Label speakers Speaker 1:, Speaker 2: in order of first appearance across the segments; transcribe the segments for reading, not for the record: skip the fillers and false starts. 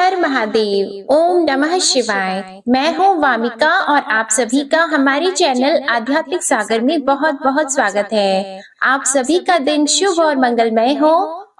Speaker 1: हर महादेव। ओम नमः शिवाय। मैं हूँ वामिका और आप सभी का हमारे चैनल आध्यात्मिक सागर में बहुत बहुत स्वागत है। आप सभी का दिन शुभ और मंगलमय हो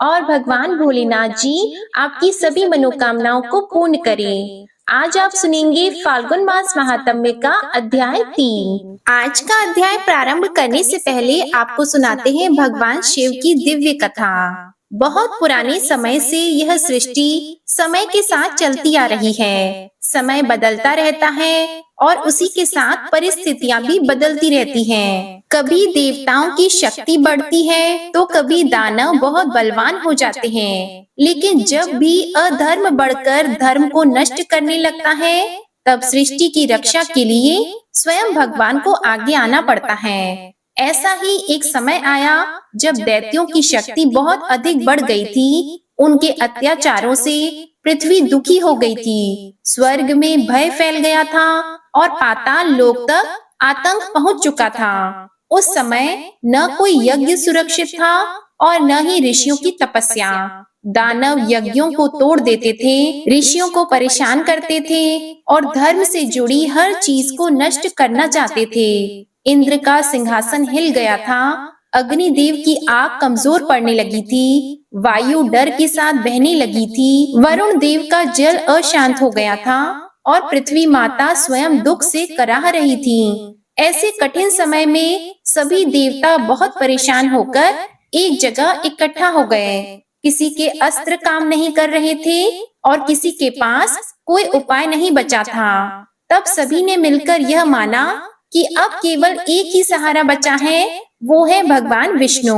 Speaker 1: और भगवान भोलेनाथ जी आपकी सभी मनोकामनाओं को पूर्ण करें। आज आप सुनेंगे फाल्गुन मास महात्म्य का अध्याय 3। आज का अध्याय प्रारंभ करने से पहले आपको सुनाते हैं भगवान शिव की दिव्य कथा। बहुत पुराने समय से यह सृष्टि समय के साथ चलती आ रही है। समय बदलता रहता है और उसी के साथ परिस्थितियां भी बदलती रहती हैं। कभी देवताओं की शक्ति बढ़ती है तो कभी दानव बहुत बलवान हो जाते हैं। लेकिन जब भी अधर्म बढ़कर धर्म को नष्ट करने लगता है तब सृष्टि की रक्षा के लिए स्वयं भगवान को आगे आना पड़ता है। ऐसा ही एक समय आया जब दैत्यों की शक्ति बहुत अधिक बढ़ गई थी। उनके अत्याचारों से पृथ्वी दुखी हो गई थी। स्वर्ग में भय फैल गया था और पाताल लोक तक आतंक पहुंच चुका था। उस समय न कोई यज्ञ सुरक्षित था और न ही ऋषियों की तपस्या। दानव यज्ञों को तोड़ देते थे, ऋषियों को परेशान करते थे और धर्म से जुड़ी हर चीज को नष्ट करना चाहते थे। इंद्र का सिंहासन हिल गया था, अग्निदेव की आग कमजोर पड़ने लगी थी, वायु डर के साथ बहने लगी थी, वरुण देव का जल अशांत हो गया था और पृथ्वी माता स्वयं दुख से कराह रही थी। ऐसे कठिन समय में सभी देवता बहुत परेशान होकर एक जगह इकट्ठा हो गए। किसी के अस्त्र काम नहीं कर रहे थे और किसी के पास कोई उपाय नहीं बचा था। तब सभी ने मिलकर यह माना कि अब केवल एक ही सहारा बचा है, वो है भगवान विष्णु।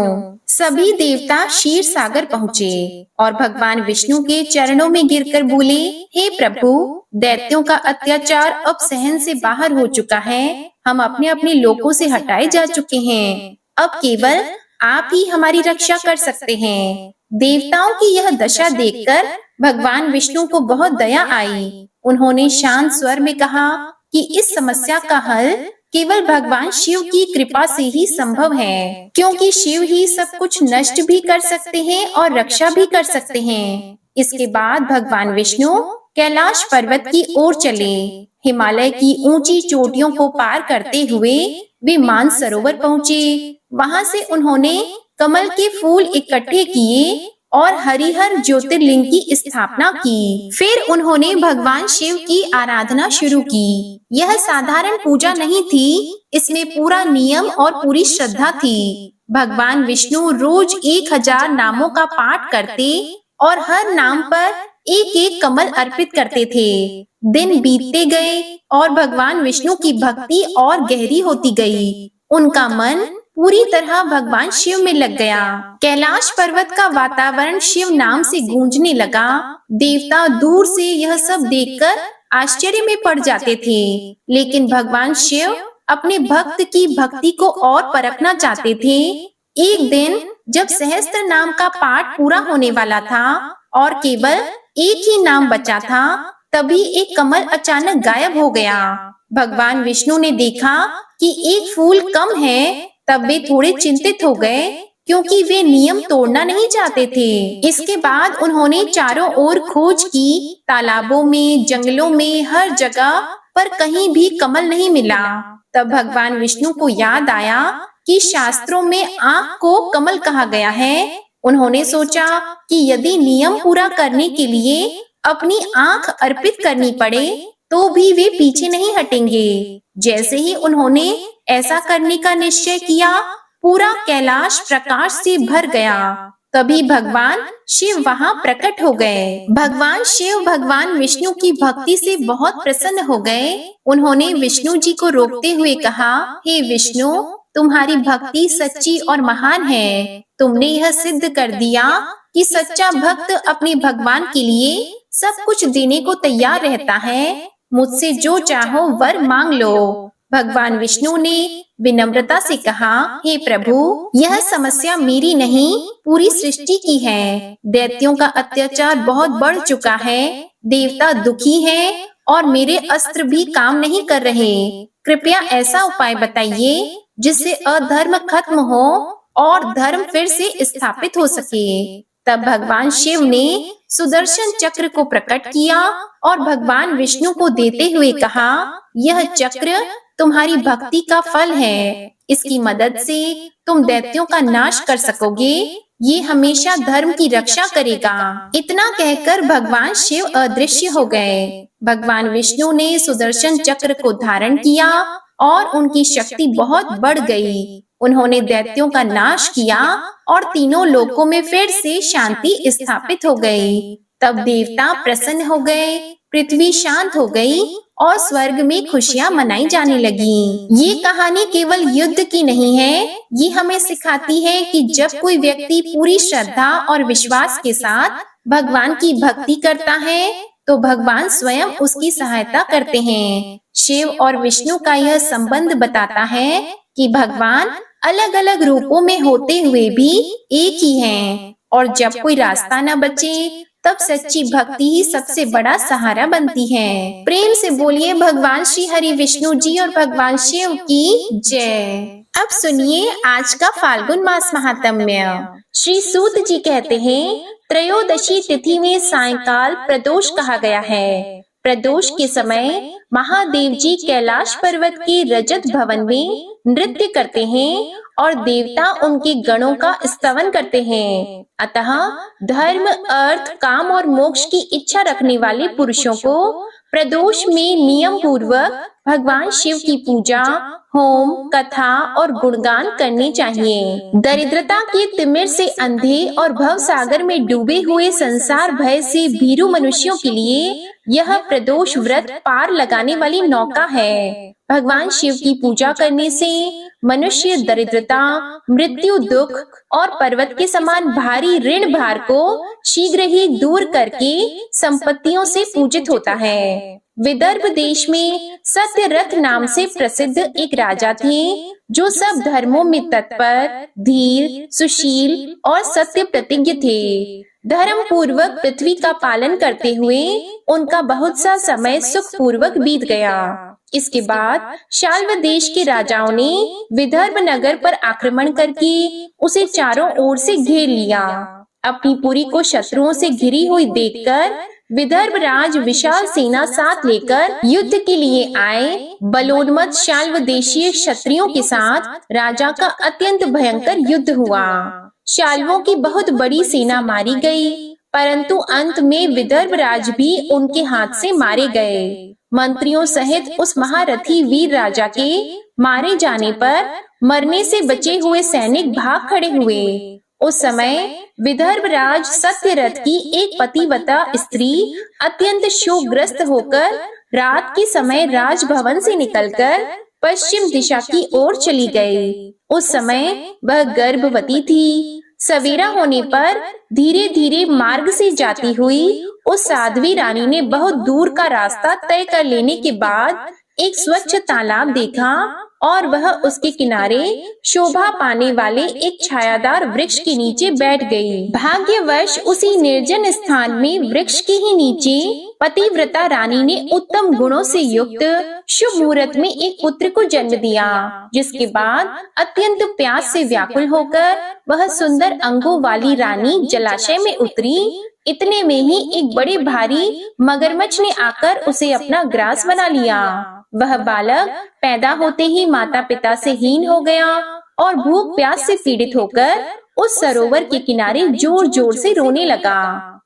Speaker 1: सभी देवता क्षीर सागर पहुँचे और भगवान विष्णु के चरणों में गिरकर बोले, हे प्रभु, दैत्यों का अत्याचार अब सहन से बाहर हो चुका है। हम अपने अपने लोकों से हटाए जा चुके हैं। अब केवल आप ही हमारी रक्षा कर सकते हैं। देवताओं की यह दशा देखकर भगवान विष्णु को बहुत दया आई। उन्होंने शांत स्वर में कहा कि इस समस्या का हल केवल भगवान शिव की कृपा से ही संभव है, क्योंकि शिव ही सब कुछ नष्ट भी कर सकते हैं और रक्षा भी कर सकते हैं। इसके बाद भगवान विष्णु कैलाश पर्वत की ओर चले। हिमालय की ऊंची चोटियों को पार करते हुए वे मानसरोवर पहुँचे। वहां से उन्होंने कमल के फूल इकट्ठे किए और हरिहर ज्योतिर्लिंग की स्थापना की। फिर उन्होंने भगवान शिव की आराधना शुरू की। यह साधारण पूजा नहीं थी, इसमें पूरा नियम और पूरी श्रद्धा थी। भगवान विष्णु रोज 1000 नामों का पाठ करते और हर नाम पर एक एक कमल अर्पित करते थे। दिन बीतते गए और भगवान विष्णु की भक्ति और गहरी होती गई। उनका मन पूरी तरह भगवान शिव में लग गया। कैलाश पर्वत का वातावरण शिव नाम से गूंजने लगा। देवता दूर से यह सब देखकर आश्चर्य में पड़ जाते थे, लेकिन भगवान शिव अपने भक्त की भक्ति को और परखना चाहते थे। एक दिन जब सहस्त्र नाम का पाठ पूरा होने वाला था और केवल एक ही नाम बचा था, तभी एक कमल अचानक गायब हो गया। भगवान विष्णु ने देखा कि एक फूल कम है, तब वे थोड़े चिंतित हो गए, क्योंकि वे नियम तोड़ना नहीं चाहते थे। इसके बाद उन्होंने चारों ओर खोज की, तालाबों में, जंगलों में, हर जगह, पर कहीं भी कमल नहीं मिला। तब भगवान विष्णु को याद आया कि शास्त्रों में आँख को कमल कहा गया है। उन्होंने सोचा कि यदि नियम पूरा करने के लिए अपनी आँख अर्पित करनी पड़े तो भी वे पीछे नहीं हटेंगे। जैसे ही उन्होंने ऐसा करने का निश्चय किया, पूरा कैलाश प्रकाश से भर गया। तभी भगवान शिव वहां प्रकट हो गए। भगवान शिव भगवान विष्णु की भक्ति से बहुत प्रसन्न हो गए। उन्होंने विष्णु जी को रोकते हुए कहा, हे विष्णु, तुम्हारी भक्ति सच्ची और महान है। तुमने यह सिद्ध कर दिया कि सच्चा भक्त अपने भगवान के लिए सब कुछ देने को तैयार रहता है। मुझसे जो चाहो वर मांग लो। भगवान विष्णु ने विनम्रता से कहा, हे प्रभु, यह समस्या मेरी नहीं, पूरी सृष्टि की है। दैत्यों का अत्याचार बहुत बढ़ चुका है, देवता दुखी हैं और मेरे अस्त्र भी काम नहीं कर रहे। कृपया ऐसा उपाय बताइए जिससे अधर्म खत्म हो और धर्म फिर से स्थापित हो सके। तब भगवान शिव ने सुदर्शन चक्र को प्रकट किया और भगवान विष्णु को देते हुए कहा, यह चक्र तुम्हारी भक्ति का फल है। इसकी मदद से तुम दैत्यों का नाश कर सकोगे। ये हमेशा धर्म की रक्षा करेगा। इतना कहकर भगवान शिव अदृश्य हो गए। भगवान विष्णु ने सुदर्शन चक्र को धारण किया और उनकी शक्ति बहुत बढ़ गई। उन्होंने दैत्यों का नाश किया और तीनों लोकों में फिर से शांति स्थापित हो गई। तब देवता प्रसन्न हो गए, पृथ्वी शांत हो गई और स्वर्ग में खुशियां मनाई जाने लगी। ये कहानी केवल युद्ध की नहीं है, ये हमें सिखाती है कि जब कोई व्यक्ति पूरी श्रद्धा और विश्वास के साथ भगवान की भक्ति करता है तो भगवान स्वयं उसकी सहायता करते हैं। शिव और विष्णु का यह संबंध बताता है कि भगवान अलग अलग रूपों में होते हुए भी एक ही हैं, और जब कोई रास्ता न बचे तब सच्ची भक्ति ही सबसे बड़ा सहारा बनती है। प्रेम से बोलिए भगवान श्री हरि विष्णु जी और भगवान शिव की जय। अब सुनिए आज का फाल्गुन मास महात्म्य। श्री सूत जी कहते हैं, त्रयोदशी तिथि में सायंकाल प्रदोष कहा गया है। प्रदोष के समय महादेव जी कैलाश पर्वत के रजत भवन में नृत्य करते हैं और देवता उनके गणों का स्तवन करते हैं। अतः धर्म, अर्थ, काम और मोक्ष की इच्छा रखने वाले पुरुषों को प्रदोष में नियम पूर्वक भगवान शिव की पूजा, होम, कथा और गुणगान करने चाहिए। दरिद्रता के तिमिर से अंधे और भव सागर में डूबे हुए संसार भय से भीरू मनुष्यों के लिए यह प्रदोष व्रत पार लगाने वाली नौका है। भगवान शिव की पूजा करने से मनुष्य दरिद्रता, मृत्यु, दुख और पर्वत के समान भारी ऋण भार को शीघ्र ही दूर करके संपत्तियों से पूजित होता है। विदर्भ देश में सत्यरथ नाम से प्रसिद्ध एक राजा थे, जो सब धर्मों में तत्पर, धीर, सुशील और सत्य प्रतिज्ञ थे। धर्म पूर्वक पृथ्वी का पालन करते हुए उनका बहुत सा समय सुख पूर्वक बीत गया। इसके बाद शाल्व देश के राजाओं ने विदर्भ नगर पर आक्रमण करके उसे चारों ओर से घेर लिया। अपनी पुरी को शत्रुओं से घिरी हुई देखकर विदर्भ राज विशाल सेना साथ लेकर युद्ध के लिए आए। बलोन्मत्त शाल्व देशीय क्षत्रियों के साथ राजा का अत्यंत भयंकर युद्ध हुआ। शाल्वों की बहुत बड़ी सेना मारी गई, परंतु अंत में विदर्भ राज भी उनके हाथ से मारे गए। मंत्रियों सहित उस महारथी वीर राजा के मारे जाने पर मरने से बचे हुए सैनिक भाग खड़े हुए। उस समय विदर्भ राज सत्यरथ की एक पतिव्रता स्त्री अत्यंत शोकग्रस्त होकर रात के समय राजभवन से निकलकर पश्चिम दिशा की ओर चली गई। उस समय वह गर्भवती थी। सवेरा होने पर धीरे धीरे मार्ग से जाती हुई उस साध्वी रानी ने बहुत दूर का रास्ता तय कर लेने के बाद एक स्वच्छ तालाब देखा और वह उसके किनारे शोभा पाने वाले एक छायादार वृक्ष के नीचे बैठ गई। भाग्यवश उसी निर्जन स्थान में वृक्ष के ही नीचे पतिव्रता रानी ने उत्तम गुणों से युक्त शुभ मुहूर्त में एक पुत्र को जन्म दिया, जिसके बाद अत्यंत प्यास से व्याकुल होकर वह सुंदर अंगों वाली रानी जलाशय में उतरी। इतने में ही एक बड़े भारी मगरमच्छ ने आकर उसे अपना ग्रास बना लिया। वह बालक पैदा होते ही माता पिता से हीन हो गया और भूख प्यास से पीड़ित होकर उस सरोवर के किनारे जोर जोर से रोने लगा।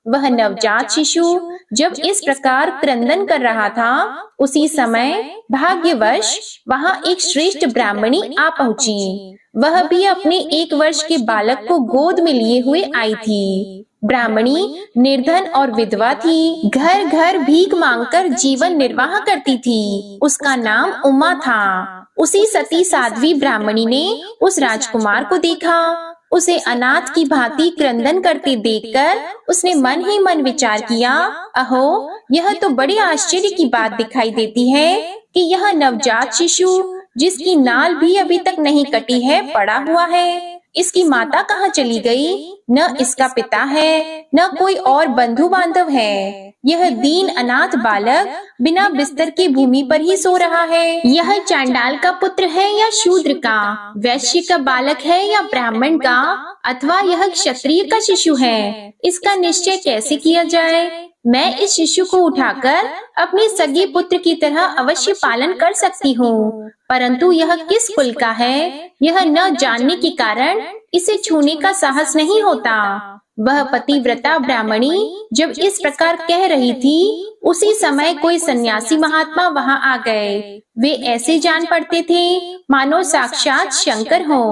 Speaker 1: वह नवजात शिशु जब इस प्रकार क्रंदन कर रहा था, उसी समय भाग्यवश वहां एक श्रेष्ठ ब्राह्मणी आ पहुंची। वह भी अपने 1 वर्ष के बालक को गोद में लिए हुए आई थी। ब्राह्मणी निर्धन और विधवा थी, घर घर भीख मांगकर जीवन निर्वाह करती थी। उसका नाम उमा था। उसी सती साध्वी ब्राह्मणी ने उस राजकुमार को देखा। उसे अनाथ की भांति क्रंदन करते देखकर उसने मन ही मन विचार किया, अहो, यह तो बड़े आश्चर्य की बात दिखाई देती है कि यह नवजात शिशु जिसकी नाल भी अभी तक नहीं कटी है पड़ा हुआ है। इसकी माता कहाँ चली गई? न इसका पिता है, न कोई और बंधु बांधव है। यह दीन अनाथ बालक बिना बिस्तर की भूमि पर ही सो रहा है। यह चांडाल का पुत्र है या शूद्र का, वैश्य का बालक है या ब्राह्मण का, अथवा यह क्षत्रिय का शिशु है? इसका निश्चय कैसे किया जाए? मैं इस शिशु को उठाकर अपने सगे पुत्र की तरह अवश्य पालन कर सकती हूँ, परंतु यह किस कुल का है, यह न जानने के कारण इसे छूने का साहस नहीं होता। वह पतिव्रता ब्राह्मणी जब इस प्रकार कह रही थी, उसी समय कोई सन्यासी महात्मा वहां आ गए। वे ऐसे जान पड़ते थे मानो साक्षात शंकर हो।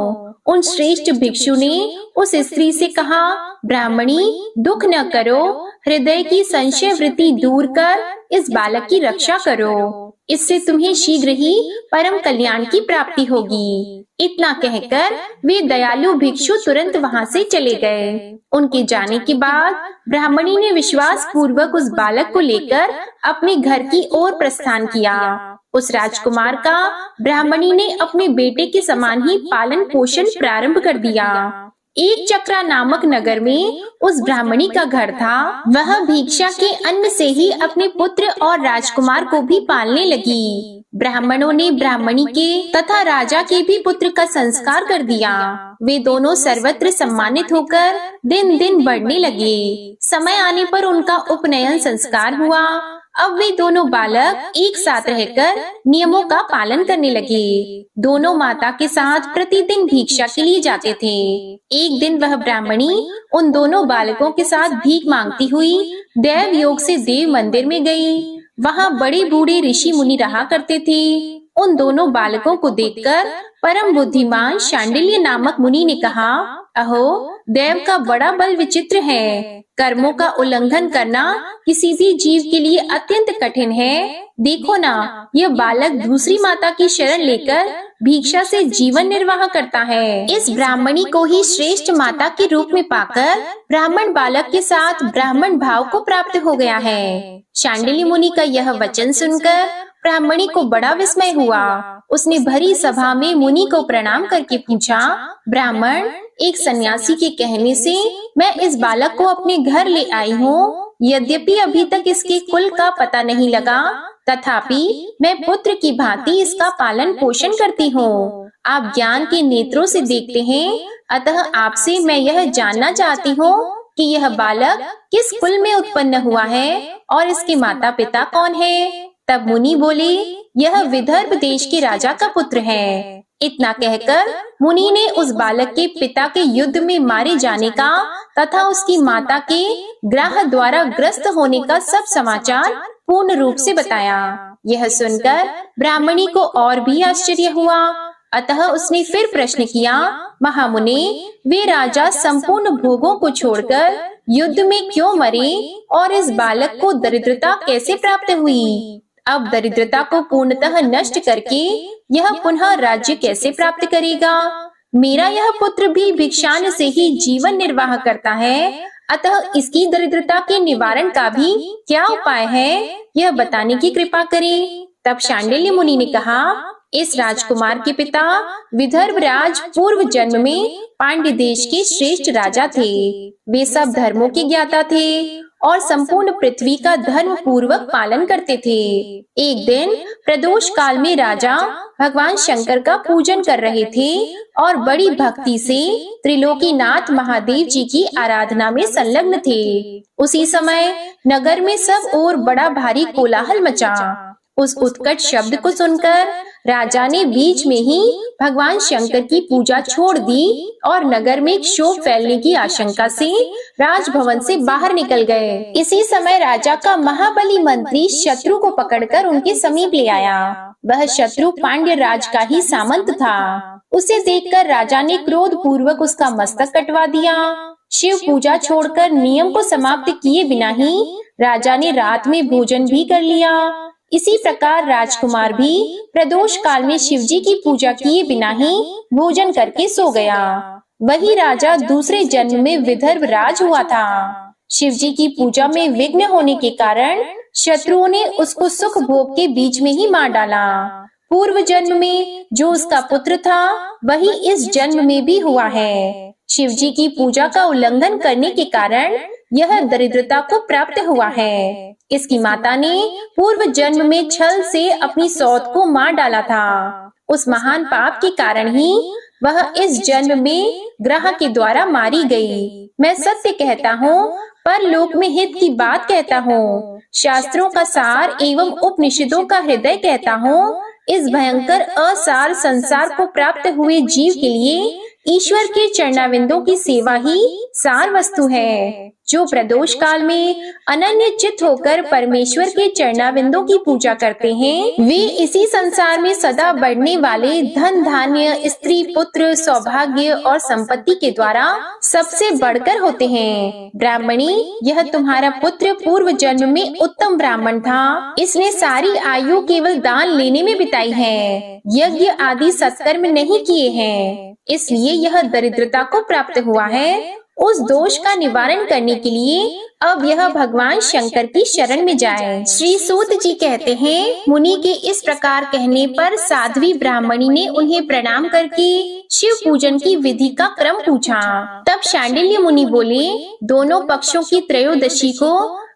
Speaker 1: उन श्रेष्ठ भिक्षु ने उस स्त्री से कहा, ब्राह्मणी दुख न करो, हृदय की संशय वृत्ति दूर कर इस बालक की रक्षा करो, इससे तुम्हें शीघ्र ही परम कल्याण की प्राप्ति होगी। इतना कहकर वे दयालु भिक्षु तुरंत वहां से चले गए। उनके जाने के बाद ब्राह्मणी ने विश्वास पूर्वक उस बालक को लेकर अपने घर की ओर प्रस्थान किया। उस राजकुमार का ब्राह्मणी ने अपने बेटे के समान ही पालन पोषण प्रारंभ कर दिया। एक चक्रा नामक नगर में उस ब्राह्मणी का घर था। वह भिक्षा के अन्न से ही अपने पुत्र और राजकुमार को भी पालने लगी। ब्राह्मणों ने ब्राह्मणी के तथा राजा के भी पुत्र का संस्कार कर दिया। वे दोनों सर्वत्र सम्मानित होकर दिन दिन बढ़ने लगे। समय आने पर उनका उपनयन संस्कार हुआ। अब वे दोनों बालक एक साथ रहकर नियमों का पालन करने लगे। दोनों माता के साथ प्रतिदिन भिक्षा के लिए जाते थे। एक दिन वह ब्राह्मणी उन दोनों बालकों के साथ भीख मांगती हुई देव योग से देव मंदिर में गई। वहाँ बड़े बूढ़े ऋषि मुनि रहा करते थे। उन दोनों बालकों को देखकर परम बुद्धिमान शांडिल्य नामक मुनि ने कहा, अहो, देव का बड़ा बल विचित्र है। कर्मों का उल्लंघन करना किसी भी जीव के लिए अत्यंत कठिन है। देखो ना, यह बालक दूसरी माता की शरण लेकर भिक्षा से जीवन निर्वाह करता है। इस ब्राह्मणी को ही श्रेष्ठ माता के रूप में पाकर ब्राह्मण बालक के साथ ब्राह्मण भाव को प्राप्त हो गया है। शांडिल्य मुनि का यह वचन सुनकर ब्राह्मणी को बड़ा विस्मय हुआ। उसने भरी सभा में मुनि को प्रणाम करके पूछा, ब्राह्मण, एक सन्यासी के कहने से मैं इस बालक को अपने घर ले आई हूँ। यद्यपि अभी तक इसके कुल का पता नहीं लगा, तथापि मैं पुत्र की भांति इसका पालन पोषण करती हूँ। आप ज्ञान के नेत्रों से देखते हैं, अतः आपसे मैं यह जानना चाहती हूँ कि यह बालक किस कुल में उत्पन्न हुआ है और इसके माता पिता कौन है। तब मुनि बोले, यह विदर्भ देश के राजा का पुत्र है। इतना कहकर मुनि ने उस बालक के पिता के युद्ध में मारे जाने का तथा उसकी माता के ग्राह द्वारा ग्रस्त होने का सब समाचार पूर्ण रूप से बताया। यह सुनकर ब्राह्मणी को और भी आश्चर्य हुआ। अतः उसने फिर प्रश्न किया, महामुने, वे राजा संपूर्ण भोगों को छोड़कर युद्ध में क्यों मरे और इस बालक को दरिद्रता कैसे प्राप्त हुई? अब दरिद्रता को पूर्णतः नष्ट करके यह पुनः राज्य कैसे प्राप्त करेगा? मेरा यह पुत्र भी भिक्षान से ही जीवन निर्वाह करता है, अतः इसकी दरिद्रता के निवारण का भी क्या उपाय है, यह बताने की कृपा करें। तब शांडिल्य मुनि ने कहा, इस राजकुमार के पिता विदर्भ राज पूर्व जन्म में पांड्य देश के श्रेष्ठ राजा थे। वे सब धर्मों के ज्ञाता थे और संपूर्ण पृथ्वी का धर्म पूर्वक पालन करते थे। एक दिन प्रदोष काल में राजा भगवान शंकर का पूजन कर रहे थे और बड़ी भक्ति से त्रिलोकीनाथ महादेव जी की आराधना में संलग्न थे। उसी समय नगर में सब ओर बड़ा भारी कोलाहल मचा। उस उत्कट शब्द को सुनकर राजा ने बीच में ही भगवान शंकर की पूजा छोड़ दी और नगर में क्षोभ फैलने की आशंका से राजभवन से बाहर निकल गए। इसी समय राजा का महाबली मंत्री शत्रु को पकड़कर उनके समीप ले आया। वह शत्रु पांड्य राज का ही सामंत था। उसे देखकर राजा ने क्रोध पूर्वक उसका मस्तक कटवा दिया। शिव पूजा छोड़कर नियम को समाप्त किए बिना ही राजा ने रात में भोजन भी कर लिया। इसी प्रकार राजकुमार भी प्रदोष काल में शिवजी की पूजा किए बिना ही भोजन करके सो गया। वही राजा दूसरे जन्म में विदर्भ राज हुआ था। शिवजी की पूजा में विघ्न होने के कारण शत्रुओं ने उसको सुख भोग के बीच में ही मार डाला। पूर्व जन्म में जो उसका पुत्र था वही इस जन्म में भी हुआ है। शिव जी की पूजा का उल्लंघन करने के कारण यह दरिद्रता को प्राप्त हुआ है। इसकी माता ने पूर्व जन्म में छल से अपनी सौत को मार डाला था। उस महान पाप के कारण ही वह इस जन्म में ग्रह के द्वारा मारी गई। मैं सत्य कहता हूँ, पर लोक में हित की बात कहता हूँ, शास्त्रों का सार एवं उपनिषदों का हृदय कहता हूँ। इस भयंकर असार संसार को प्राप्त हुए जीव के लिए ईश्वर के चरणाविंदों की सेवा ही सार वस्तु है। जो प्रदोष काल में अनन्य चित्त होकर परमेश्वर के चरणाविंदों की पूजा करते हैं, वे इसी संसार में सदा बढ़ने वाले धन धान्य, स्त्री, पुत्र, सौभाग्य और संपत्ति के द्वारा सबसे बढ़कर होते हैं। ब्राह्मणी, यह तुम्हारा पुत्र पूर्व जन्म में उत्तम ब्राह्मण था। इसने सारी आयु केवल दान लेने में बिताई है, यज्ञ आदि सत्कर्म नहीं किए हैं, इसलिए यह दरिद्रता को प्राप्त हुआ है। उस दोष का निवारण करने के लिए अब यह भगवान शंकर की शरण में जाए। श्री सूत जी कहते हैं, मुनि के इस प्रकार कहने पर साध्वी ब्राह्मणी ने उन्हें प्रणाम करके शिव पूजन की विधि का क्रम पूछा। तब शांडिल्य मुनि बोले, दोनों पक्षों की त्रयोदशी को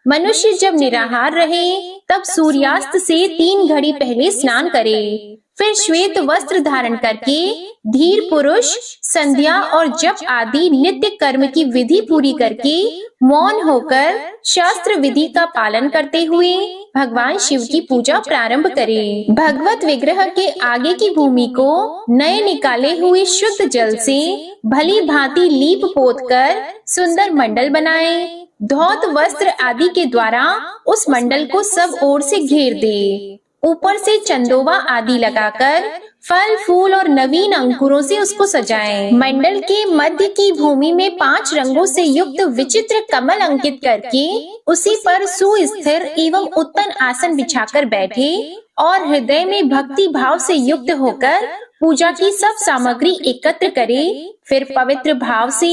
Speaker 1: मनुष्य जब निराहार रहे तब सूर्यास्त से 3 घड़ी पहले स्नान करे, फिर श्वेत वस्त्र धारण करके धीर पुरुष संध्या और जप आदि नित्य कर्म की विधि पूरी करके मौन होकर शास्त्र विधि का पालन करते हुए भगवान शिव की पूजा प्रारंभ करे। भगवत विग्रह के आगे की भूमि को नए निकाले हुए शुद्ध जल से भली भांति लीप पोत कर सुंदर मंडल बनाए। धौत वस्त्र आदि के द्वारा उस मंडल को सब ओर से घेर दे। ऊपर से चंदोवा आदि लगाकर फल फूल और नवीन अंकुरों से उसको सजाएं। मंडल के मध्य की भूमि में 5 रंगों से युक्त विचित्र कमल अंकित करके उसी पर सुस्थिर एवं उत्तम आसन बिछाकर बैठे और हृदय में भक्ति भाव से युक्त होकर पूजा की सब सामग्री एकत्र करे। फिर पवित्र भाव से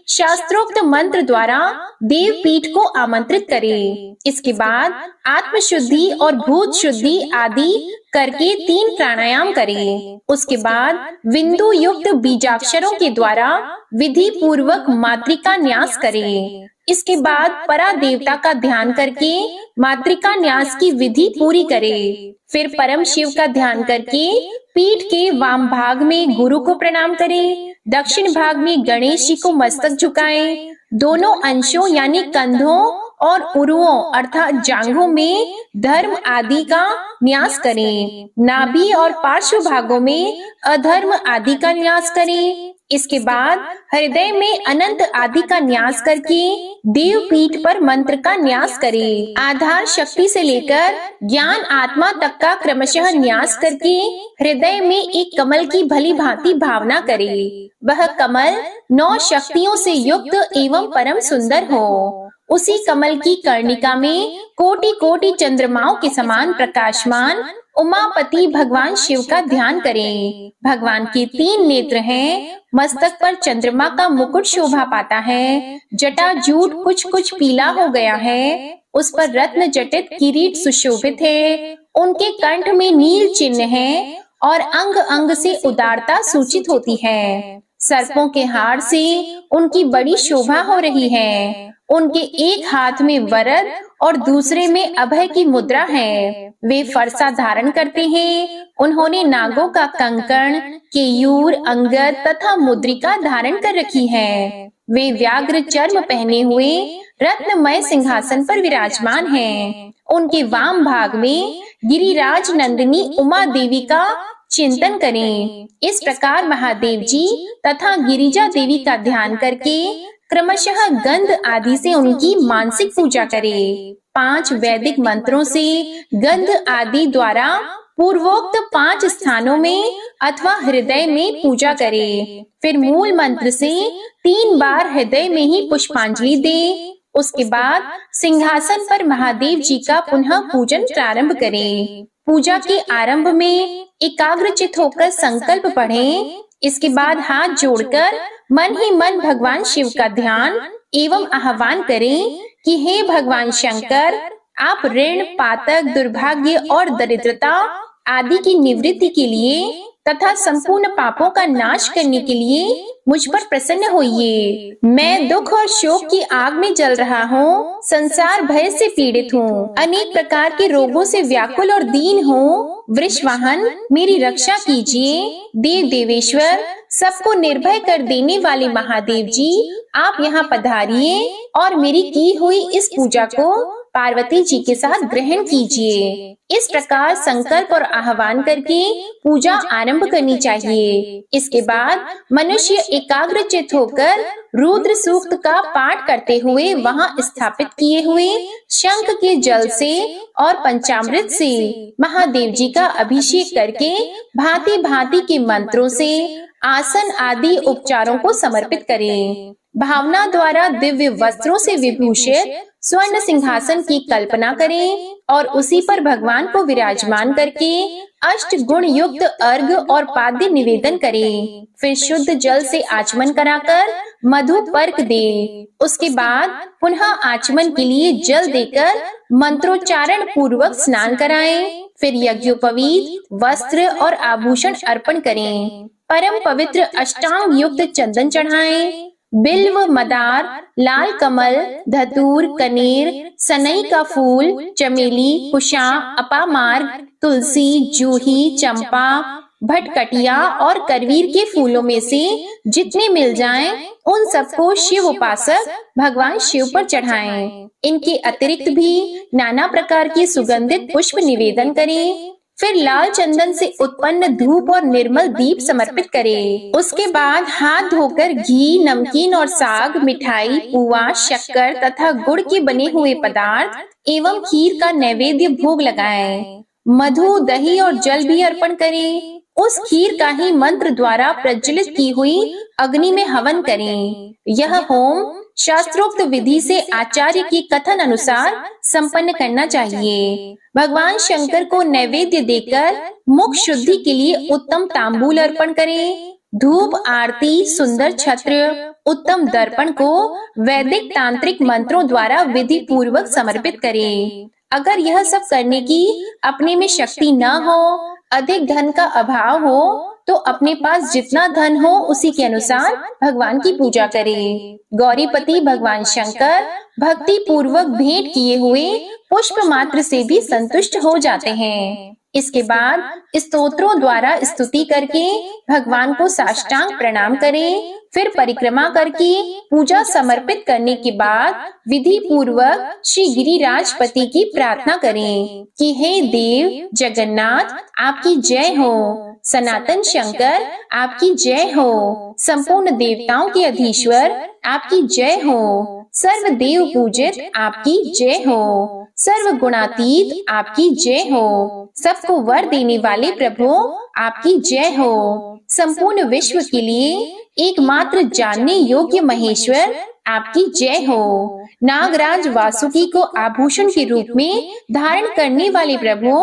Speaker 1: शास्त्रोक्त मंत्र द्वारा देव पीठ को आमंत्रित करे। इसके बाद आत्म शुद्धि और भूत शुद्धि आदि करके 3 प्राणायाम करे। उसके बाद बिंदु युक्त बीजाक्षरों के द्वारा विधि पूर्वक मातृका न्यास करे। इसके बाद परा देवता का ध्यान करके मातृका न्यास की विधि पूरी करे। फिर परम शिव का ध्यान करके पीठ के वाम भाग में गुरु को प्रणाम करे। दक्षिण भाग में गणेश जी को मस्तक झुकाए। दोनों अंशों यानी कंधों और उरुओं अर्थात जांघों में धर्म आदि का न्यास करें। नाभि और पार्श्व भागों में अधर्म आदि का न्यास करें। इसके बाद हृदय में अनंत आदि का न्यास करके देव पीठ पर मंत्र का न्यास करें। आधार शक्ति से लेकर ज्ञान आत्मा तक का क्रमशः न्यास करके हृदय में एक कमल की भली भांति भावना करे। वह कमल 9 शक्तियों से युक्त एवं परम सुंदर हो। उसी कमल की कर्णिका में कोटि कोटि चंद्रमाओं के समान प्रकाशमान उमापति भगवान शिव का ध्यान करें। भगवान के 3 नेत्र हैं। मस्तक पर चंद्रमा का मुकुट शोभा पाता है। जटा जूट कुछ कुछ पीला हो गया है। उस पर रत्न जटित किरीट सुशोभित है। उनके कंठ में नील चिन्ह है और अंग अंग से उदारता सूचित होती है। सर्पों के हार से उनकी बड़ी शोभा हो रही है। उनके एक हाथ में वरद और दूसरे में अभय की मुद्रा है। वे फरसा धारण करते हैं। उन्होंने नागों का कंकण, केयूर, अंगद तथा मुद्रिका धारण कर रखी है। वे व्याघ्र चर्म पहने हुए रत्नमय सिंहासन पर विराजमान हैं। उनके वाम भाग में गिरिराज नंदिनी उमा देवी का चिंतन करें। इस प्रकार महादेव जी तथा गिरिजा देवी का ध्यान करके क्रमशः गंध आदि से उनकी मानसिक पूजा करें। 5 वैदिक मंत्रों से गंध आदि द्वारा पूर्वोक्त 5 स्थानों में अथवा हृदय में पूजा करें। फिर मूल मंत्र से 3 बार हृदय में ही पुष्पांजलि दे। उसके बाद सिंहासन पर महादेव जी का पुनः पूजन प्रारंभ करें। पूजा के आरंभ में एकाग्रचित होकर संकल्प पढ़ें। इसके बाद हाथ जोड़कर मन ही मन भगवान शिव का ध्यान एवं आह्वान करें कि हे भगवान शंकर, आप ऋण, पातक, दुर्भाग्य और दरिद्रता आदि की निवृत्ति के लिए तथा संपूर्ण पापों का नाश करने के लिए मुझ पर प्रसन्न होइए। मैं दुख और शोक की आग में जल रहा हूँ, संसार भय से पीड़ित हूँ, अनेक प्रकार के रोगों से व्याकुल और दीन हूँ। वृषवाहन, मेरी रक्षा कीजिए। देव देवेश्वर, सबको निर्भय कर देने वाले महादेव जी, आप यहाँ पधारिए और मेरी की हुई इस पूजा को पार्वती जी के साथ ग्रहण कीजिए। इस प्रकार संकल्प और आह्वान करके पूजा आरंभ करनी चाहिए। इसके बाद मनुष्य एकाग्रचित्त होकर रुद्र सूक्त का पाठ करते हुए वहां स्थापित किए हुए शंख के जल से और पंचामृत से महादेव जी का अभिषेक करके भांति भांति के मंत्रों से आसन आदि उपचारों को समर्पित करें। भावना द्वारा दिव्य वस्त्रों से विभूषित स्वर्ण सिंहासन की कल्पना करें और उसी पर भगवान को विराजमान करके अष्ट गुण युक्त अर्घ और पाद्य निवेदन करें। फिर शुद्ध जल से आचमन कराकर मधु पर्क दें। उसके बाद पुनः आचमन के लिए जल देकर मंत्रोच्चारण पूर्वक स्नान कराएं। फिर यज्ञोपवीत वस्त्र और आभूषण अर्पण करें। परम पवित्र अष्टांग युक्त चंदन चढ़ाएं। बिल्व, मदार, लाल कमल, धतूर, कनेर, सनई का फूल, चमेली, कुशा, अपामार्ग, तुलसी, जूही, चंपा, भटकटिया और करवीर के फूलों में से जितने मिल जाएं, उन सबको शिव उपासक भगवान शिव पर चढ़ाएं। इनके अतिरिक्त भी नाना प्रकार के सुगंधित पुष्प निवेदन करें। फिर लाल चंदन से उत्पन्न धूप और निर्मल दीप समर्पित करें। उसके बाद हाथ धोकर घी, नमकीन और साग, मिठाई, पुआ, शक्कर तथा गुड़ के बने हुए पदार्थ एवं खीर का नैवेद्य भोग लगाएं। मधु, दही और जल भी अर्पण करें। उस खीर का ही मंत्र द्वारा प्रज्वलित की हुई अग्नि में हवन करें। यह होम शास्त्रोक्त विधि से आचार्य की कथन अनुसार संपन्न करना चाहिए। भगवान शंकर को नैवेद्य देकर मुख शुद्धि के लिए उत्तम तांबूल अर्पण करें। धूप, आरती, सुंदर छत्र, उत्तम दर्पण को वैदिक तांत्रिक मंत्रों द्वारा विधि पूर्वक समर्पित करें। अगर यह सब करने की अपने में शक्ति न हो, अधिक धन का अभाव हो, तो अपने पास जितना धन हो उसी के अनुसार भगवान की पूजा करें। गौरीपति भगवान शंकर भक्ति पूर्वक भेंट किए हुए पुष्प मात्र से भी संतुष्ट हो जाते हैं। इसके बाद स्तोत्रों द्वारा स्तुति करके भगवान को साष्टांग प्रणाम करें। फिर परिक्रमा करके पूजा समर्पित करने के बाद विधि पूर्वक श्री गिरिराजपति की प्रार्थना करें कि हे देव जगन्नाथ, आपकी जय हो। सनातन शंकर, आपकी जय हो। संपूर्ण देवताओं के अधीश्वर, आपकी जय हो। सर्व देव पूजित, आपकी जय हो। सर्व गुणातीत, आपकी जय हो। सबको वर देने वाले प्रभु, आपकी जय हो। संपूर्ण विश्व के लिए एकमात्र जानने योग्य महेश्वर, आपकी जय हो। नागराज वासुकी को आभूषण के रूप में धारण करने वाले प्रभु,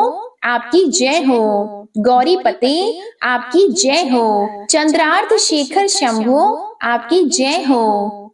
Speaker 1: आपकी जय हो। गौरीपते, आपकी जय हो। चंद्रार्थ शेखर शंभु, आपकी जय हो।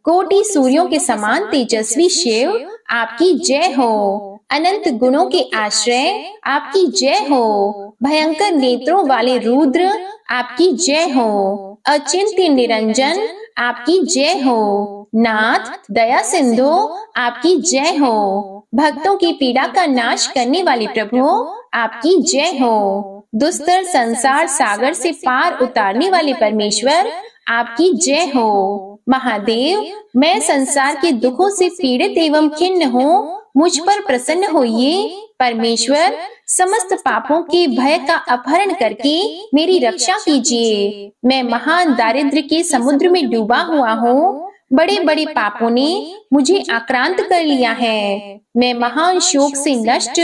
Speaker 1: कोटि सूर्यों के समान तेजस्वी शिव, आपकी जय हो। अनंत गुणों के आश्रय, आपकी जय हो। भयंकर नेत्रों वाले रुद्र, आपकी जय हो। अचिंत्य निरंजन, आपकी जय हो। नाथ दया सिंधु, आपकी जय हो। भक्तों की पीड़ा का नाश करने वाले प्रभु, आपकी जय हो। दुस्तर संसार सागर से पार उतारने वाले परमेश्वर, आपकी जय हो। महादेव, मैं संसार के दुखों से पीड़ित एवं खिन्न हूँ, मुझ पर प्रसन्न होइए। परमेश्वर, समस्त पापों के भय का अपहरण करके मेरी रक्षा कीजिए। मैं महान दारिद्र्य के समुद्र में डूबा हुआ हूँ। बड़े बड़े पापों ने मुझे आक्रांत कर लिया है। मैं महान शोक से नष्ट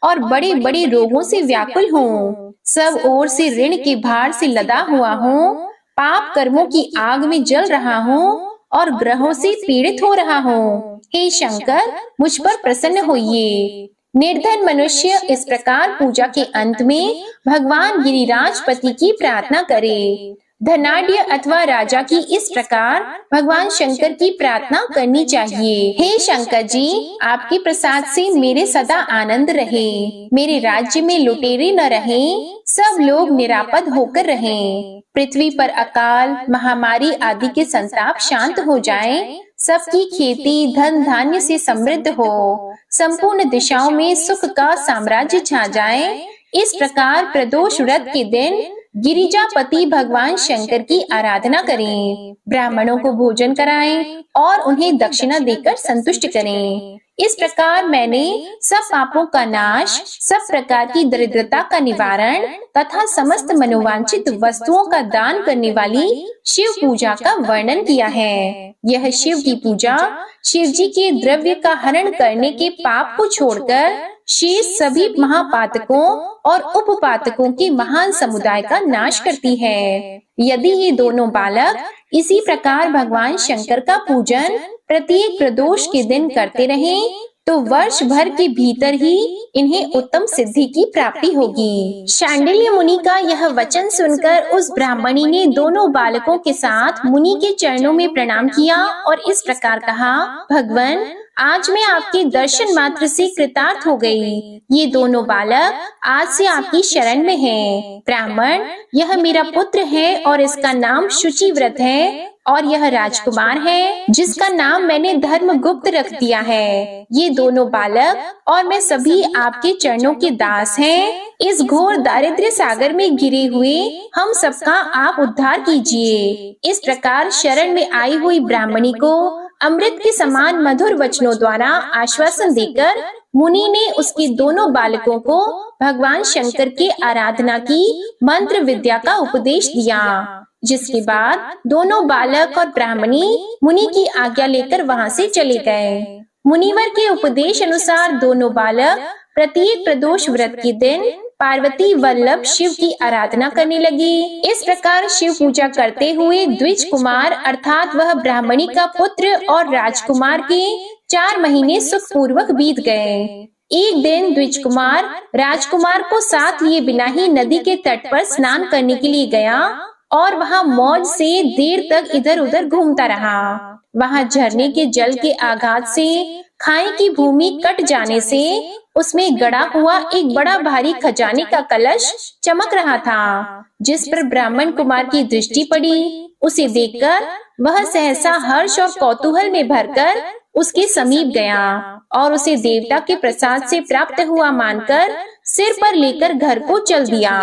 Speaker 1: और बड़े बड़े रोगों से व्याकुल हूँ। सब ओर से ऋण के भार से लदा हुआ हूँ। पाप कर्मों की आग में जल रहा हूँ और ग्रहों से पीड़ित हो रहा हूँ। हे शंकर, मुझ पर प्रसन्न होइए। निर्धन मनुष्य इस प्रकार पूजा के अंत में भगवान गिरिराजपति की प्रार्थना करे। धनाढ्य अथवा राजा की इस प्रकार भगवान शंकर की प्रार्थना करनी चाहिए। हे शंकर जी, आपके प्रसाद से मेरे सदा आनंद रहे, मेरे राज्य में लुटेरे न रहें, सब लोग निरापद होकर रहें, पृथ्वी पर अकाल महामारी आदि के संताप शांत हो जाएं, सबकी खेती धन धान्य से समृद्ध हो, संपूर्ण दिशाओं में सुख का साम्राज्य छा जाए। इस प्रकार प्रदोष व्रत के दिन गिरिजापति भगवान शंकर की आराधना करें, ब्राह्मणों को भोजन कराएं और उन्हें दक्षिणा देकर संतुष्ट करें। इस प्रकार मैंने सब पापों का नाश, सब प्रकार की दरिद्रता का निवारण तथा समस्त मनोवांछित वस्तुओं का दान करने वाली शिव पूजा का वर्णन किया है। यह शिव की पूजा शिव जी के द्रव्य का हरण करने के पाप को छोड़कर शेष सभी महापातकों और उपपातकों के महान समुदाय का नाश करती है। यदि ये दोनों बालक इसी प्रकार भगवान शंकर का पूजन प्रत्येक प्रदोष के दिन करते रहें, तो वर्ष भर के भीतर ही इन्हें उत्तम सिद्धि की प्राप्ति होगी। शांडिल्य मुनि का यह वचन सुनकर उस ब्राह्मणी ने दोनों बालकों के साथ मुनि के चरणों में प्रणाम किया और इस प्रकार कहा, भगवान, आज मैं आपके दर्शन मात्र से कृतार्थ हो गई। ये दोनों बालक आज से आपकी शरण में हैं। ब्राह्मण, यह मेरा पुत्र है और इसका नाम शुचिव्रत है, और यह राजकुमार है जिसका नाम मैंने धर्मगुप्त रख दिया है। ये दोनों बालक और मैं सभी आपके चरणों के दास हैं। इस घोर दारिद्र्य सागर में गिरे हुए हम सबका आप उद्धार कीजिए। इस प्रकार शरण में आई हुई ब्राह्मणी को अमृत के समान मधुर वचनों द्वारा आश्वासन देकर मुनि ने उसके दोनों बालकों को भगवान शंकर के आराधना की मंत्र विद्या का उपदेश दिया, जिसके बाद दोनों बालक और ब्राह्मणी मुनि की आज्ञा लेकर वहां से चले गए। मुनिवर के उपदेश अनुसार दोनों बालक प्रत्येक प्रदोष व्रत के दिन पार्वती वल्लभ शिव की आराधना करने लगे। इस प्रकार शिव पूजा करते हुए द्विज कुमार अर्थात वह ब्राह्मणी का पुत्र और राजकुमार के 4 महीने सुखपूर्वक बीत गए। एक दिन द्विज कुमार राजकुमार को साथ लिए बिना ही नदी के तट पर स्नान करने के लिए गया और वहां मौज से देर तक इधर उधर घूमता रहा। वहां झरने के जल के आघात से खाई की भूमि कट जाने से उसमें गड़ा हुआ एक बड़ा भारी खजाने का कलश चमक रहा था, जिस पर ब्राह्मण कुमार की दृष्टि पड़ी। उसे देखकर वह सहसा हर्ष और कौतूहल में भरकर उसके समीप गया और उसे देवता के प्रसाद से प्राप्त हुआ मानकर सिर पर लेकर घर को चल दिया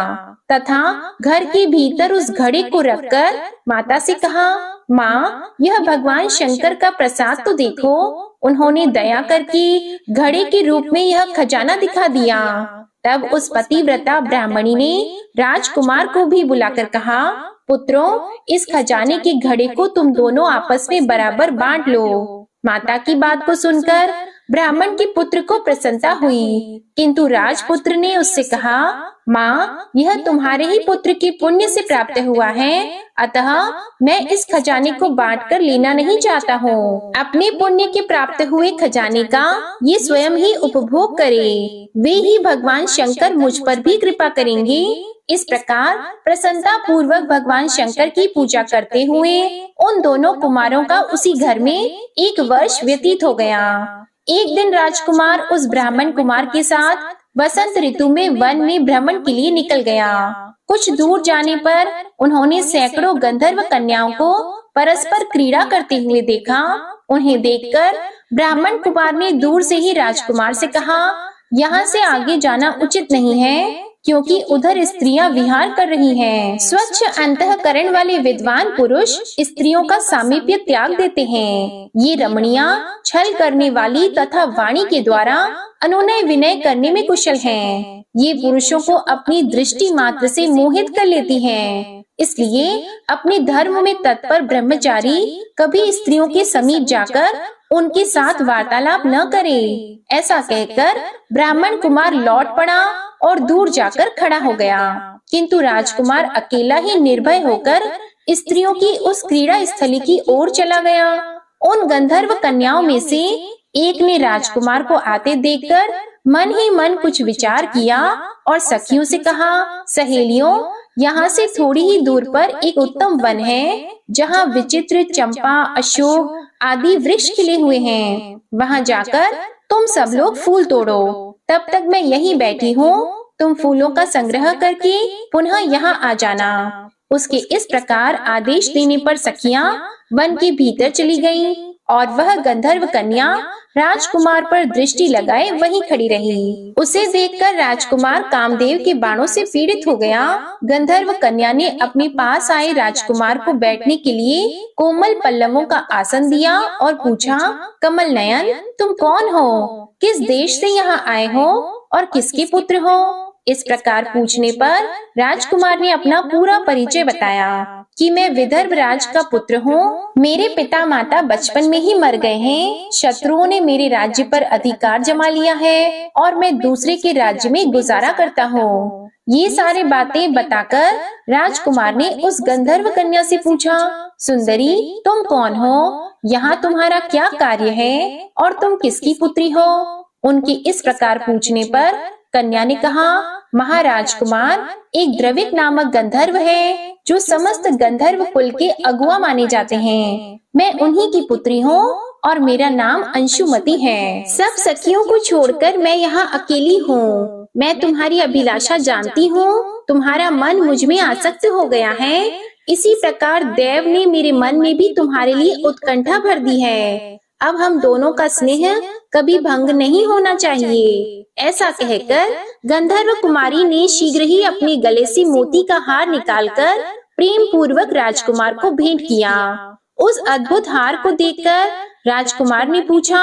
Speaker 1: तथा घर के भीतर उस घड़े को रखकर माता से कहा, माँ, यह भगवान शंकर का प्रसाद तो देखो। उन्होंने दया करके घड़े के रूप में यह खजाना दिखा दिया। तब उस पतिव्रता ब्राह्मणी ने राजकुमार को भी बुलाकर कहा, पुत्रों, इस खजाने के घड़े को तुम दोनों आपस में बराबर बांट लो। माता की बात को सुनकर ब्राह्मण के पुत्र को प्रसन्नता हुई, किंतु राजपुत्र ने उससे कहा, माँ, यह तुम्हारे ही पुत्र के पुण्य से प्राप्त हुआ है, अतः मैं इस खजाने को बांटकर लेना नहीं चाहता हूँ। अपने पुण्य के प्राप्त हुए खजाने का ये स्वयं ही उपभोग करे, वे ही भगवान शंकर मुझ पर भी कृपा करेंगे। इस प्रकार प्रसन्नता पूर्वक भगवान शंकर की पूजा करते हुए उन दोनों कुमारों का उसी घर में 1 वर्ष व्यतीत हो गया। एक दिन राजकुमार उस ब्राह्मण कुमार के साथ वसंत ऋतु में वन में भ्रमण के लिए निकल गया। कुछ दूर जाने पर उन्होंने सैकड़ों गंधर्व कन्याओं को परस्पर क्रीड़ा करते हुए देखा। उन्हें देखकर ब्राह्मण कुमार ने दूर से ही राजकुमार से कहा, यहाँ से आगे जाना उचित नहीं है, क्योंकि उधर स्त्रियां विहार कर रही हैं। स्वच्छ अंतःकरण वाले विद्वान पुरुष स्त्रियों का सामीप्य त्याग देते हैं। ये रमणियां छल करने वाली तथा वाणी के द्वारा अनुनय विनय करने में कुशल हैं। ये पुरुषों को अपनी दृष्टि मात्र से मोहित कर लेती हैं। इसलिए अपने धर्म में तत्पर ब्रह्मचारी कभी स्त्रियों के समीप जाकर उनके साथ वार्तालाप न करे। ऐसा कहकर ब्राह्मण कुमार लौट पड़ा और दूर जाकर खड़ा हो गया, किंतु राजकुमार अकेला ही निर्भय होकर स्त्रियों की उस क्रीड़ा स्थली की ओर चला गया। उन गंधर्व कन्याओं में से एक ने राजकुमार को आते देखकर मन ही मन कुछ विचार किया और सखियों से कहा, सहेलियों, यहाँ से थोड़ी ही दूर पर एक उत्तम वन है जहाँ विचित्र चंपा, अशोक आदि वृक्ष खिले हुए हैं। वहाँ जाकर तुम सब लोग फूल तोड़ो। तब तक मैं यहीं बैठी हूँ। तुम फूलों का संग्रह करके पुनः यहाँ आ जाना। उसके इस प्रकार आदेश देने पर सखियां वन के भीतर चली गईं और वह गंधर्व कन्या राजकुमार पर दृष्टि लगाए वहीं खड़ी रही। उसे देखकर राजकुमार कामदेव के बाणों से पीड़ित हो गया। गंधर्व कन्या ने अपने पास आए राजकुमार को बैठने के लिए कोमल पल्लवों का आसन दिया और पूछा, कमल नयन, तुम कौन हो? किस देश से यहाँ आए हो और किसके पुत्र हो? इस प्रकार पूछने पर राजकुमार ने अपना पूरा परिचय बताया कि मैं विदर्भ राज का पुत्र हूँ। मेरे पिता माता बचपन में ही मर गए हैं। शत्रुओं ने मेरे राज्य पर अधिकार जमा लिया है और मैं दूसरे के राज्य में गुजारा करता हूँ। ये सारी बातें बताकर राजकुमार ने उस गंधर्व कन्या से पूछा, सुंदरी, तुम कौन हो? यहाँ तुम्हारा क्या कार्य है और तुम किसकी पुत्री हो? उनके इस प्रकार पूछने पर कन्या ने कहा, महाराज कुमार, एक द्रविक नामक गंधर्व है जो समस्त गंधर्व कुल के अगुआ माने जाते हैं। मैं उन्हीं की पुत्री हूँ और मेरा नाम अंशुमति है। सब सखियों को छोड़कर मैं यहाँ अकेली हूँ। मैं तुम्हारी अभिलाषा जानती हूँ। तुम्हारा मन मुझ में आसक्त हो गया है। इसी प्रकार देव ने मेरे मन में भी तुम्हारे लिए उत्कंठा भर दी है। अब हम दोनों का स्नेह कभी भंग नहीं होना चाहिए। ऐसा कहकर गंधर्व कुमारी ने शीघ्र ही अपने गले से मोती का हार निकालकर प्रेम पूर्वक राजकुमार को भेंट किया। उस अद्भुत हार को देखकर राजकुमार ने पूछा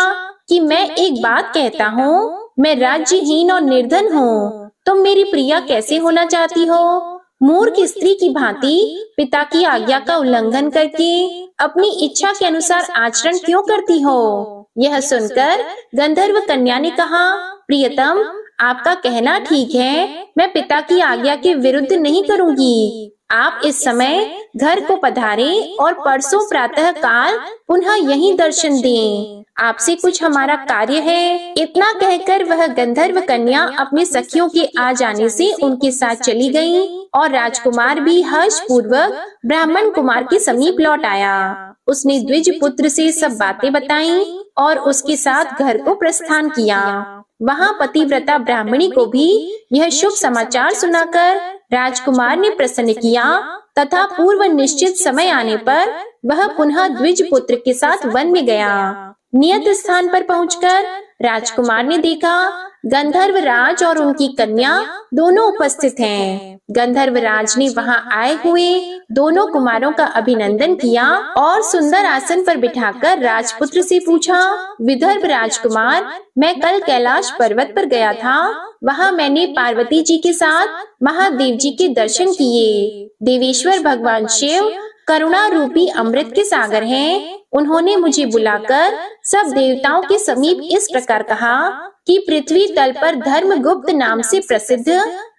Speaker 1: कि मैं एक बात कहता हूँ, मैं राज्यहीन और निर्धन हूँ। तुम मेरी प्रिया कैसे होना चाहती हो? मूर्ख स्त्री की भांति पिता की आज्ञा का उल्लंघन करके अपनी इच्छा के अनुसार आचरण क्यों करती हो? यह सुनकर गंधर्व कन्या ने कहा, प्रियतम, आपका कहना ठीक है। मैं पिता की आज्ञा के विरुद्ध नहीं करूंगी। आप इस समय घर को पधारें और परसों प्रातः काल पुनः यहीं दर्शन दें। आपसे कुछ हमारा कार्य है। इतना कहकर वह गंधर्व कन्या अपने सखियों के आ जाने से उनके साथ चली गई और राजकुमार भी हर्ष पूर्वक ब्राह्मण कुमार के समीप लौट आया। उसने द्विज पुत्र से सब बातें बताईं और उसके साथ घर को प्रस्थान किया। वहाँ पतिव्रता ब्राह्मणी को भी यह शुभ समाचार सुनाकर राजकुमार ने प्रसन्न किया तथा पूर्व निश्चित समय आने पर वह पुनः द्विज पुत्र के साथ वन में गया। नियत स्थान पर पहुंचकर राजकुमार ने देखा गंधर्व राज और उनकी कन्या दोनों उपस्थित हैं। गंधर्व राज ने वहां आए हुए दोनों कुमारों का अभिनंदन किया और सुंदर आसन पर बिठाकर राजपुत्र से पूछा, विदर्भ राजकुमार, मैं कल कैलाश पर्वत पर गया था। वहां मैंने पार्वती जी के साथ महादेव जी के दर्शन किए। देवेश्वर भगवान शिव करुणा रूपी अमृत के सागर हैं। उन्होंने मुझे बुलाकर सब देवताओं के समीप इस प्रकार कहा कि पृथ्वी तल पर धर्मगुप्त नाम से प्रसिद्ध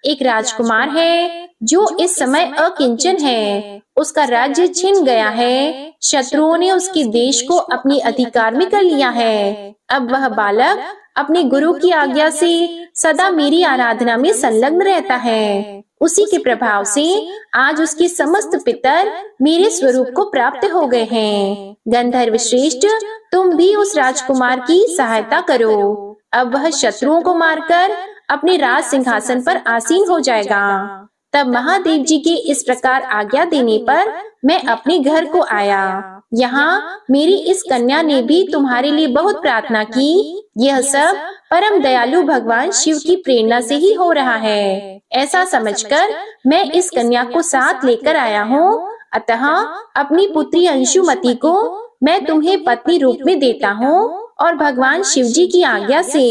Speaker 1: एक राजकुमार है जो इस समय अकिंचन है। उसका राज्य छिन गया है। शत्रुओं ने उसके देश को अपने अधिकार में कर लिया है। अब वह बालक अपने गुरु की आज्ञा से सदा मेरी आराधना में संलग्न रहता है। उसी के प्रभाव से आज उसके समस्त पितर मेरे स्वरूप को प्राप्त हो गए हैं। गंधर्व श्रेष्ठ, तुम भी उस राजकुमार की सहायता करो। अब वह शत्रुओं को मारकर अपने राज सिंहासन पर आसीन हो जाएगा। तब महादेव जी के इस प्रकार आज्ञा देने पर मैं अपने घर को आया। यहाँ मेरी इस कन्या ने भी तुम्हारे लिए बहुत प्रार्थना की। यह सब परम दयालु भगवान शिव की प्रेरणा से ही हो रहा है। ऐसा समझकर मैं इस कन्या को साथ लेकर आया हूँ। अतः अपनी पुत्री अंशुमति को मैं तुम्हें पत्नी रूप में देता हूँ और भगवान शिव जी की आज्ञा से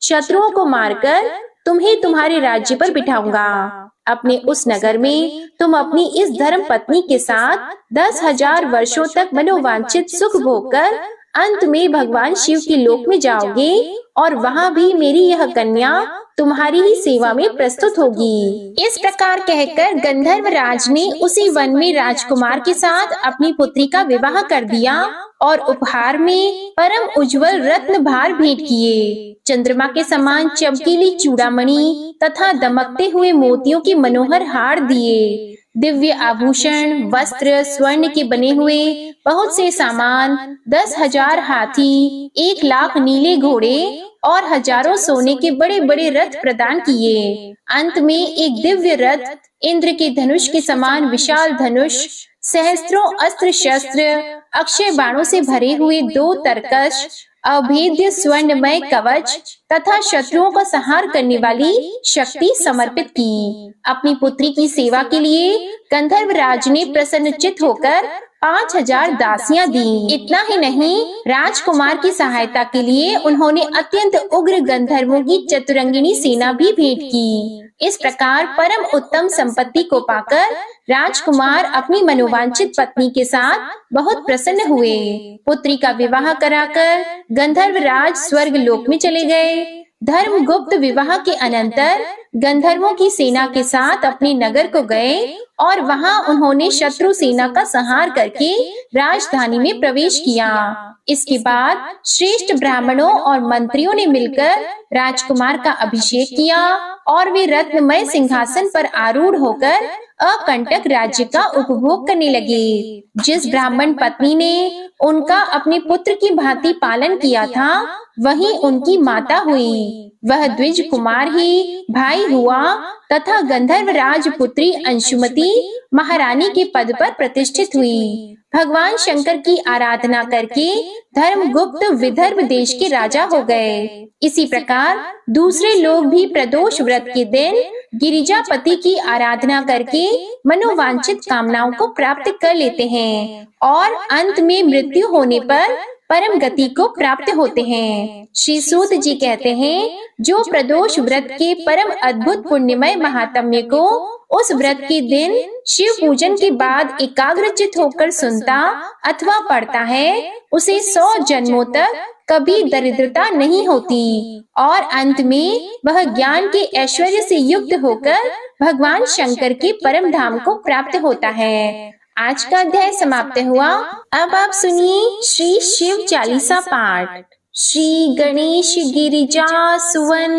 Speaker 1: शत्रुओं को मारकर तुम्हें तुम्हारे राज्य पर बिठाऊंगा। अपने उस नगर में तुम अपनी इस धर्म पत्नी के साथ 10,000 वर्षों तक मनोवांछित सुख भोग कर अंत में भगवान शिव के लोक में जाओगे और वहाँ भी मेरी यह कन्या तुम्हारी ही सेवा में प्रस्तुत होगी। इस प्रकार कहकर गंधर्व राज ने उसी वन में राजकुमार के साथ अपनी पुत्री का विवाह कर दिया और उपहार में परम उज्जवल रत्न भार भेंट किए। चंद्रमा के समान चमकीली चूड़ामणि तथा दमकते हुए मोतियों के मनोहर हार दिए। दिव्य आभूषण, वस्त्र, स्वर्ण के बने हुए बहुत से सामान, 10,000 हाथी, 1,00,000 नीले घोड़े और हजारों सोने के बड़े बड़े रथ प्रदान किए। अंत में एक दिव्य रथ, इंद्र के धनुष के समान विशाल धनुष, सहस्त्रों अस्त्र शस्त्र, अक्षय बाणों से भरे हुए 2 तरकश, अभेद्य स्वर्णमय कवच तथा शत्रुओं का संहार करने वाली शक्ति समर्पित की। अपनी पुत्री की सेवा के लिए गंधर्व राज ने प्रसन्नचित्त होकर 5,000 दासियां दी। इतना ही नहीं, राजकुमार की सहायता के लिए उन्होंने अत्यंत उग्र गंधर्वों की चतुरंगिणी सेना भी भेंट की। इस प्रकार परम उत्तम संपत्ति को पाकर राजकुमार अपनी मनोवांछित पत्नी के साथ बहुत प्रसन्न हुए। पुत्री का विवाह कराकर गंधर्व राज स्वर्ग लोक में चले गए। धर्मगुप्त विवाह के अनंतर गंधर्वों की सेना के साथ अपने नगर को गए और वहां उन्होंने शत्रु सेना का संहार करके राजधानी में प्रवेश किया। इसके बाद श्रेष्ठ ब्राह्मणों और मंत्रियों ने मिलकर राजकुमार का अभिषेक किया और वे रत्नमय सिंहासन पर आरूढ़ होकर अकंटक राज्य का उपभोग करने लगे। जिस ब्राह्मण पत्नी ने उनका अपने पुत्र की भांति पालन किया था, वही उनकी माता हुई। वह द्विज कुमार ही भाई हुआ तथा गंधर्व राजपुत्री अंशुमति महारानी के पद पर प्रतिष्ठित हुई। भगवान शंकर की आराधना करके धर्मगुप्त विदर्भ देश के राजा हो गए। इसी प्रकार दूसरे लोग भी प्रदोष व्रत के दिन गिरिजापति की आराधना करके मनोवांछित कामनाओं को प्राप्त कर लेते हैं और अंत में मृत्यु होने पर परम गति को प्राप्त होते हैं। श्री सूत जी कहते हैं, जो प्रदोष व्रत के परम अद्भुत पुण्यमय महात्म्य को उस व्रत के दिन शिव पूजन के बाद एकाग्रचित होकर सुनता अथवा पढ़ता है, उसे 100 जन्मों तक कभी दरिद्रता नहीं होती और अंत में वह ज्ञान के ऐश्वर्य से युक्त होकर भगवान शंकर के परम धाम को प्राप्त होता है। आज का अध्याय समाप्त हुआ। अब आप सुनिए श्री शिव चालीसा पाठ। श्री गणेश गिरिजा सुवन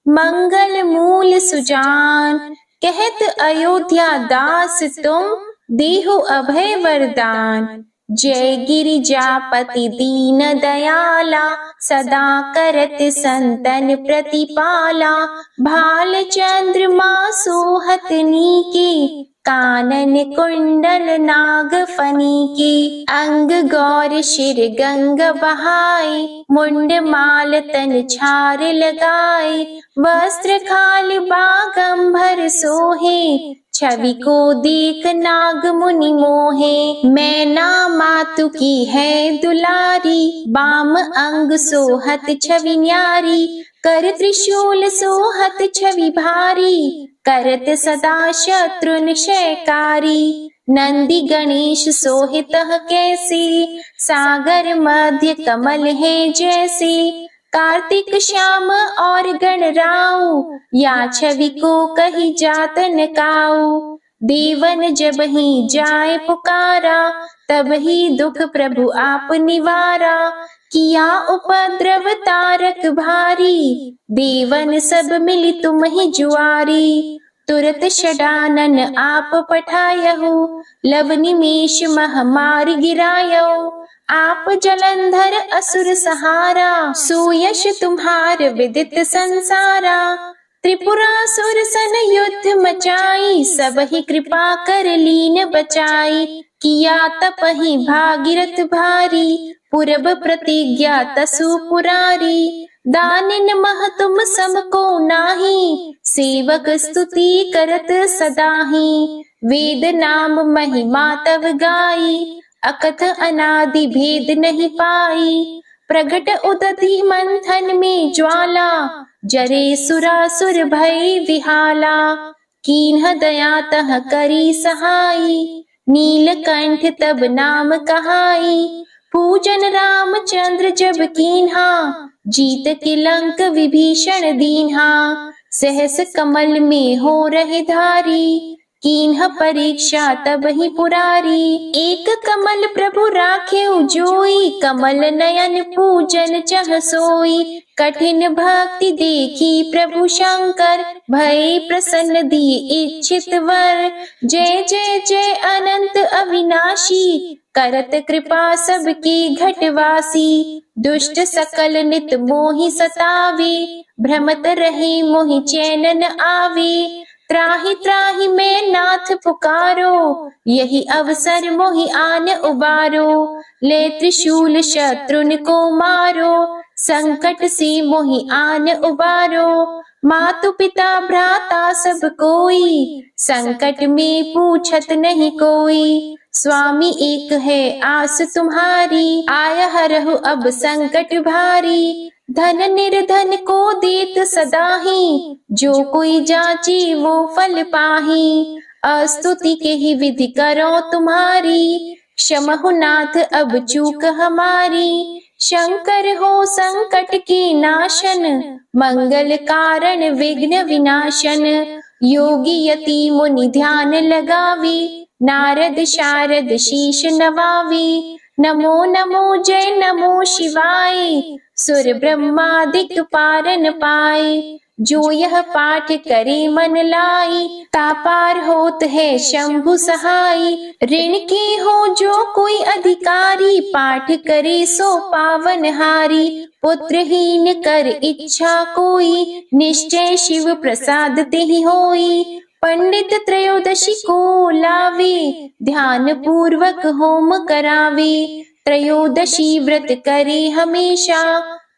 Speaker 1: मंगल मूल सुजान, कहत अयोध्या दास तुम देहु अभय वरदान। जय गिरिजापति दीन दयाला, सदा करत संतन प्रतिपाला। भाल चंद्रमा सोहत नीके, कानन कुंडल नाग फनी के। अंग गौर शिर गंग बहाए, मुंड माल तन छार लगाए। वस्त्र खाल बागंबर सोहे, छवि को देख नाग मुनि मोहे। मैना मातु की है दुलारी, बाम अंग सोहत छवि न्यारी। कर त्रिशूल सोहत छवि भारी, करत सदा शत्रु निशयकारी। नंदी गणेश सोहित कैसे, सागर मध्य कमल है जैसे। कार्तिक श्याम और गणराऊ, या छवि को कही जात न काऊ। देवन जब ही जाए पुकारा, तब ही दुख प्रभु आप निवारा। किया उपद्रव तारक भारी, देवन सब मिली तुम ही जुआरी। तुरत षडानन आप पठायहु, लव निमेष मह मार गिरायहु। आप जलंधर असुर सहारा, सुयश तुम्हार विदित संसारा। त्रिपुरासुर सन युद्ध मचाई, सब ही कृपा कर लीन बचाई। किया तपहि भागीरथ भारी, पूरब प्रतिज्ञा तसु पुरारी। दानिन मह तुम सम को नाही, सेवक स्तुति करत सदाही। वेद नाम महिमा तव गाई, अकथ अनादि भेद नहीं पाई। प्रगट उदति मंथन में ज्वाला, जरे सुरासुर भय विहाला। कीन्ह दया तह करी सहाई, नीलकंठ तब नाम कहाई। पूजन रामचंद्र जब कीन्हा, जीत के लंक विभीषण दीन्हा। सहस कमल में हो रहे धारी, कीन्ह परीक्षा तब ही पुरारी। एक कमल प्रभु राखे जोई, कमल नयन पूजन चह सोई। कठिन भक्ति देखी प्रभु शंकर, भय प्रसन्न दिए इच्छित वर। जय जय जय अनंत अविनाशी, करत कृपा सबकी घटवासी। दुष्ट सकल नित मोहि सतावे, भ्रमत रहे मोहि चैन न आवे। त्राहि त्राहि मैं नाथ पुकारो, यही अवसर मोहि आन उबारो। ले त्रिशूल शत्रुन को मारो, संकट से मोहि आन उबारो। मातु पिता भ्राता सब कोई, संकट में पूछत नहीं कोई। स्वामी एक है आस तुम्हारी, आया हरहु अब संकट भारी। धन निर्धन को देत सदाही, जो कोई जाचे वो फल पाही। अस्तुति के ही विधि करो तुम्हारी, क्षमहु नाथ अब चूक हमारी। शंकर हो संकट के नाशन, मंगल कारण विघ्न विनाशन। योगी यति मुनि ध्यान लगावी, नारद शारद शीश नवावी। नमो नमो जय नमो शिवाय, सुर ब्रह्मादिक पारन पाए। जो यह पाठ करे मन लाई, तापार होत है शंभु सहाय। ऋण के हो जो कोई अधिकारी, पाठ करे सो पावन हारी। पुत्रहीन कर इच्छा कोई, निश्चय शिव प्रसाद तेहि होई। पंडित त्रयोदशी को लावे, ध्यान पूर्वक होम करावे। त्रयोदशी व्रत करे हमेशा,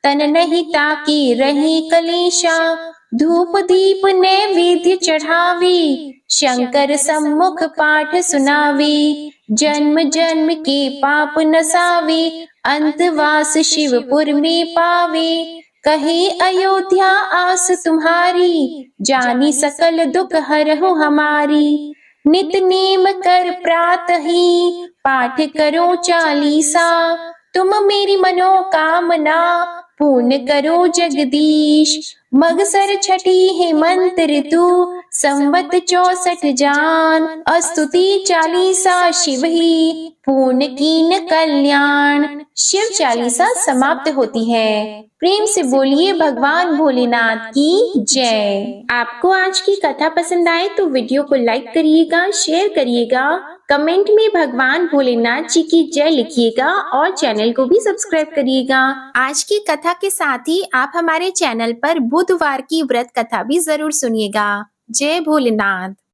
Speaker 1: तन नहीं ताकि रहे कलेशा। धूप दीप नैवेद्य चढ़ावे, शंकर सम्मुख पाठ सुनावे। जन्म जन्म के पाप नसावे, अंतवास शिवपुर में पावे। कहे अयोध्या आस तुम्हारी, जानी सकल दुख हरहु हमारी। नित नेम कर प्रातः ही, पाठ करो चालीसा। तुम मेरी मनोकामना, पूर्ण करो जगदीश। मगसर छठी हेमंत ऋतु, संवत 64 जान। स्तुति चालीसा शिव ही, पूर्ण कीन कल्याण। शिव चालीसा समाप्त होती है। प्रेम से बोलिए भगवान भोलेनाथ की जय। आपको आज की कथा पसंद आए तो वीडियो को लाइक करिएगा, शेयर करिएगा, कमेंट में भगवान भोलेनाथ जी की जय लिखिएगा और चैनल को भी सब्सक्राइब करिएगा। आज की कथा के साथ ही आप हमारे चैनल पर बुधवार की व्रत कथा भी जरूर सुनिएगा। जय भोलेनाथ।